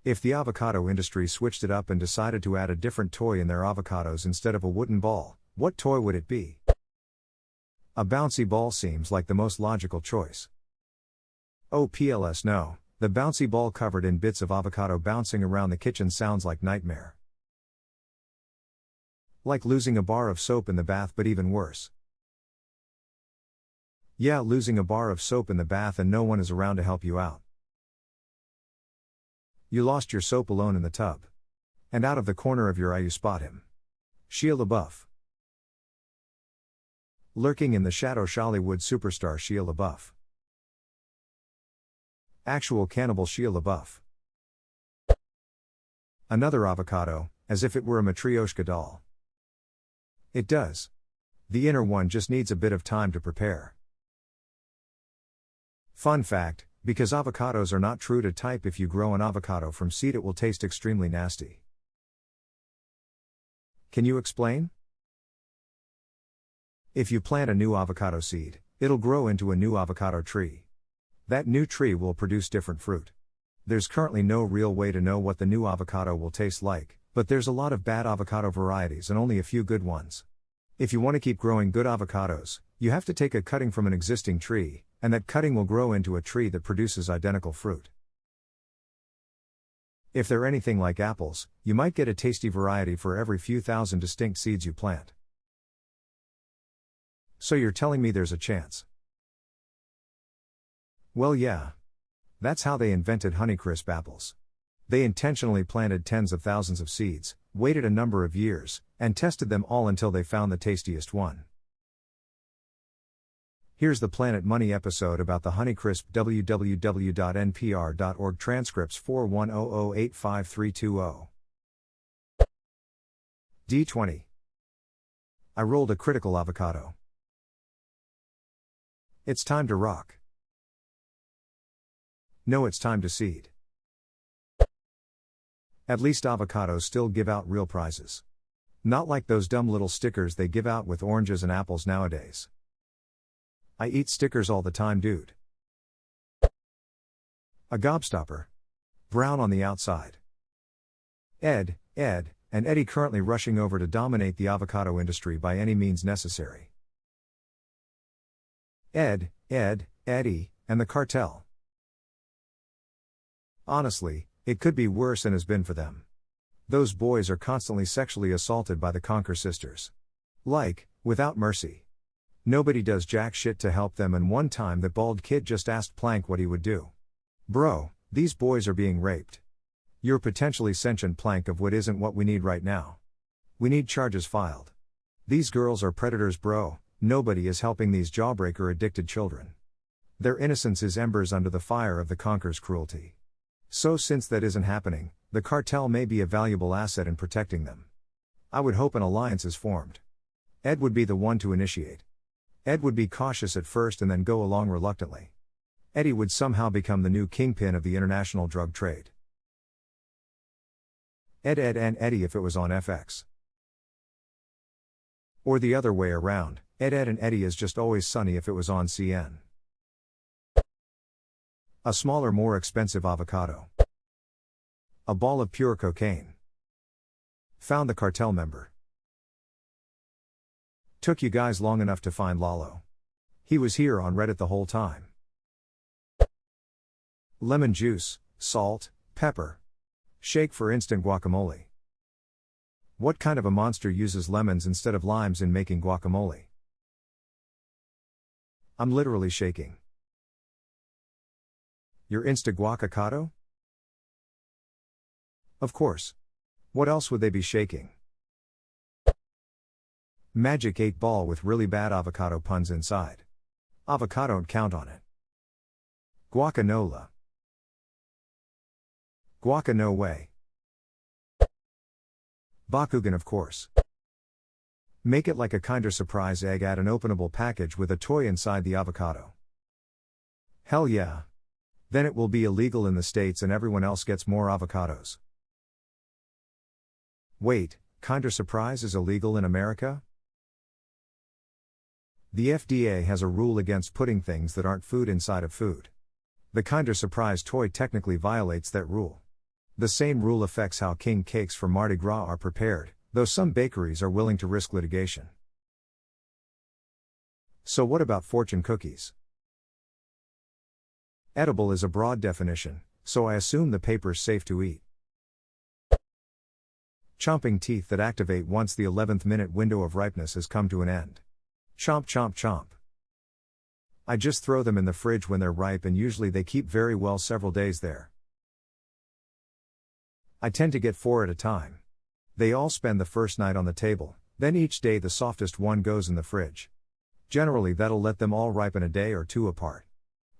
If the avocado industry switched it up and decided to add a different toy in their avocados instead of a wooden ball, what toy would it be? A bouncy ball seems like the most logical choice. Oh PLS no, the bouncy ball covered in bits of avocado bouncing around the kitchen sounds like nightmare. Like losing a bar of soap in the bath, but even worse. Yeah, losing a bar of soap in the bath and no one is around to help you out. You lost your soap alone in the tub. And out of the corner of your eye you spot him. Shia LaBeouf. Lurking in the shadow, Shollywood superstar Shia LaBeouf. Actual cannibal Shia LaBeouf. Another avocado, as if it were a Matryoshka doll. It does. The inner one just needs a bit of time to prepare. Fun fact, because avocados are not true to type, if you grow an avocado from seed it will taste extremely nasty. Can you explain? If you plant a new avocado seed, it'll grow into a new avocado tree. That new tree will produce different fruit. There's currently no real way to know what the new avocado will taste like, but there's a lot of bad avocado varieties and only a few good ones. If you want to keep growing good avocados, you have to take a cutting from an existing tree, and that cutting will grow into a tree that produces identical fruit. If they're anything like apples, you might get a tasty variety for every few thousand distinct seeds you plant. So you're telling me there's a chance? Well, yeah. That's how they invented Honeycrisp apples. They intentionally planted tens of thousands of seeds, waited a number of years, and tested them all until they found the tastiest one. Here's the Planet Money episode about the Honeycrisp. www.npr.org transcripts 4100853320. D20. I rolled a critical avocado. It's time to rock. No, it's time to seed. At least avocados still give out real prizes. Not like those dumb little stickers they give out with oranges and apples nowadays. I eat stickers all the time, dude. A gobstopper. Brown on the outside. Ed, and Eddie currently rushing over to dominate the avocado industry by any means necessary. Ed, Eddie, and the cartel. Honestly, it could be worse and has been for them. Those boys are constantly sexually assaulted by the Conker sisters. Like, without mercy. Nobody does jack shit to help them, and one time that bald kid just asked Plank what he would do. Bro, these boys are being raped. You're potentially sentient, Plank of what isn't what we need right now. We need charges filed. These girls are predators, bro. Nobody is helping these jawbreaker addicted children. Their innocence is embers under the fire of the Conker's cruelty. So since that isn't happening, the cartel may be a valuable asset in protecting them. I would hope an alliance is formed. Ed would be the one to initiate. Ed would be cautious at first and then go along reluctantly. Eddie would somehow become the new kingpin of the international drug trade. Ed and Eddie if it was on FX. Or the other way around, Ed and Eddie is just always sunny if it was on CN. A smaller, more expensive avocado. A ball of pure cocaine. Found the cartel member. Took you guys long enough to find Lalo. He was here on Reddit the whole time. Lemon juice, salt, pepper. Shake for instant guacamole. What kind of a monster uses lemons instead of limes in making guacamole? I'm literally shaking. Your Insta-guacacado? Of course. What else would they be shaking? Magic 8-ball with really bad avocado puns inside. Avocado don't count on it. Guacanola. Guaca no way. Bakugan of course. Make it like a kinder surprise egg, add an openable package with a toy inside the avocado. Hell yeah. Then it will be illegal in the States and everyone else gets more avocados. Wait, kinder surprise is illegal in America? The FDA has a rule against putting things that aren't food inside of food. The Kinder Surprise toy technically violates that rule. The same rule affects how king cakes for Mardi Gras are prepared, though some bakeries are willing to risk litigation. So what about fortune cookies? Edible is a broad definition, so I assume the paper's safe to eat. Chomping teeth that activate once the 11th minute window of ripeness has come to an end. Chomp chomp chomp. I just throw them in the fridge when they're ripe and usually they keep very well several days there. I tend to get 4 at a time. They all spend the first night on the table, then each day the softest one goes in the fridge. Generally that'll let them all ripen a day or two apart.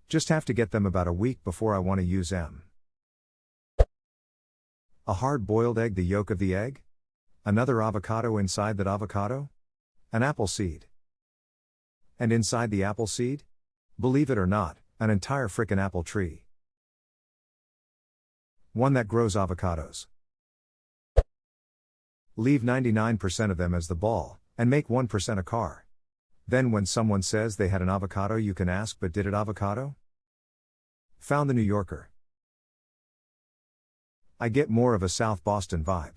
Just have to get them about a week before I want to use them. A hard-boiled egg, the yolk of the egg? Another avocado inside that avocado? An apple seed. And inside the apple seed? Believe it or not, an entire frickin' apple tree. One that grows avocados. Leave 99% of them as the ball, and make 1% a car. Then when someone says they had an avocado you can ask, but did it avocado? Found the New Yorker. I get more of a South Boston vibe.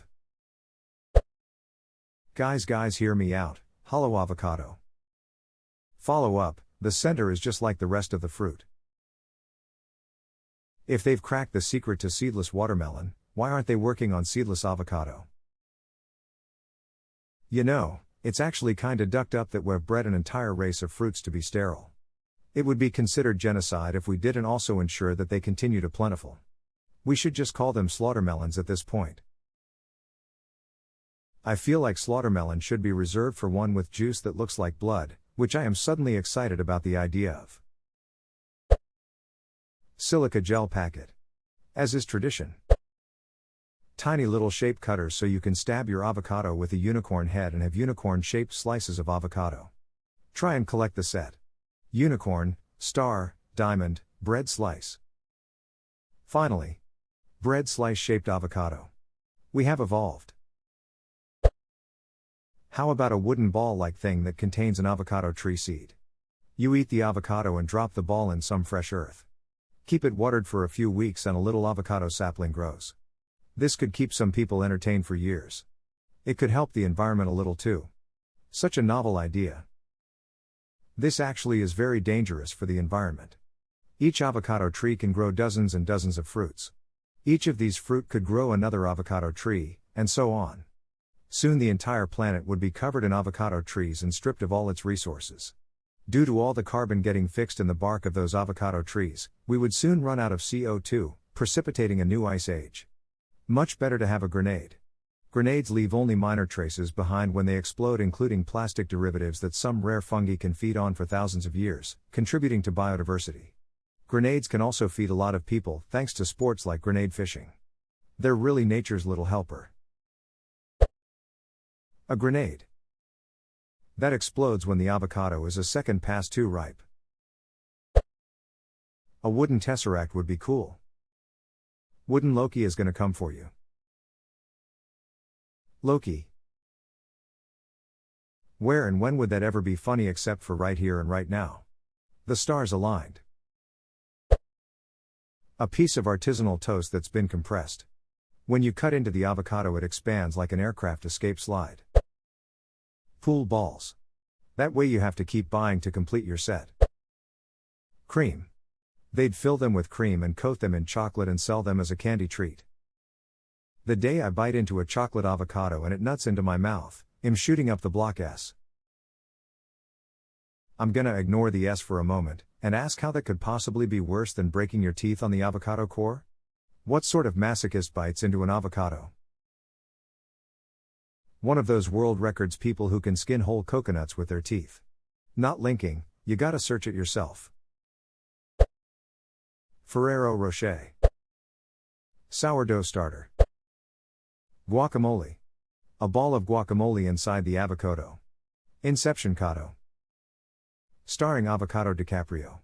Guys hear me out, hollow avocado. Follow up, the center is just like the rest of the fruit. If they've cracked the secret to seedless watermelon, why aren't they working on seedless avocado? You know, it's actually kinda ducked up that we've bred an entire race of fruits to be sterile. It would be considered genocide if we didn't also ensure that they continue to plentiful. We should just call them slaughtermelons at this point. I feel like slaughtermelon should be reserved for one with juice that looks like blood, which I am suddenly excited about the idea of. Silica gel packet. As is tradition. Tiny little shape cutters so you can stab your avocado with a unicorn head and have unicorn-shaped slices of avocado. Try and collect the set. Unicorn, star, diamond, bread slice. Finally. Bread slice-shaped avocado. We have evolved. How about a wooden ball-like thing that contains an avocado tree seed? You eat the avocado and drop the ball in some fresh earth. Keep it watered for a few weeks and a little avocado sapling grows. This could keep some people entertained for years. It could help the environment a little too. Such a novel idea. This actually is very dangerous for the environment. Each avocado tree can grow dozens and dozens of fruits. Each of these fruit could grow another avocado tree, and so on. Soon the entire planet would be covered in avocado trees and stripped of all its resources. Due to all the carbon getting fixed in the bark of those avocado trees, we would soon run out of CO2, precipitating a new ice age. Much better to have a grenade. Grenades leave only minor traces behind when they explode, including plastic derivatives that some rare fungi can feed on for thousands of years, contributing to biodiversity. Grenades can also feed a lot of people thanks to sports like grenade fishing. They're really nature's little helper. A grenade that explodes when the avocado is a second past too ripe. A wooden tesseract would be cool. Wooden Loki is gonna come for you. Loki. Where and when would that ever be funny except for right here and right now? The stars aligned. A piece of artisanal toast that's been compressed. When you cut into the avocado it expands like an aircraft escape slide. Pool balls. That way you have to keep buying to complete your set. Cream. They'd fill them with cream and coat them in chocolate and sell them as a candy treat. The day I bite into a chocolate avocado and it nuts into my mouth, I'm shooting up the block S. I'm gonna ignore the S for a moment, and ask how that could possibly be worse than breaking your teeth on the avocado core? What sort of masochist bites into an avocado? One of those world records people who can skin whole coconuts with their teeth. Not linking, you gotta search it yourself. Ferrero Rocher. Sourdough starter. Guacamole. A ball of guacamole inside the avocado. Inception Cado. Starring Avocado DiCaprio.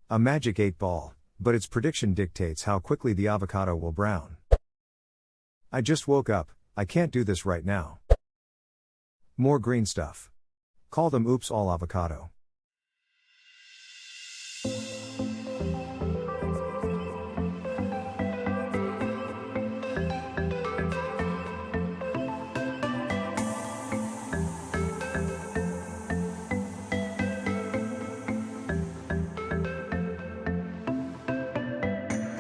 A magic 8-ball, but its prediction dictates how quickly the avocado will brown. I just woke up, I can't do this right now. More green stuff. Call them oops all avocado.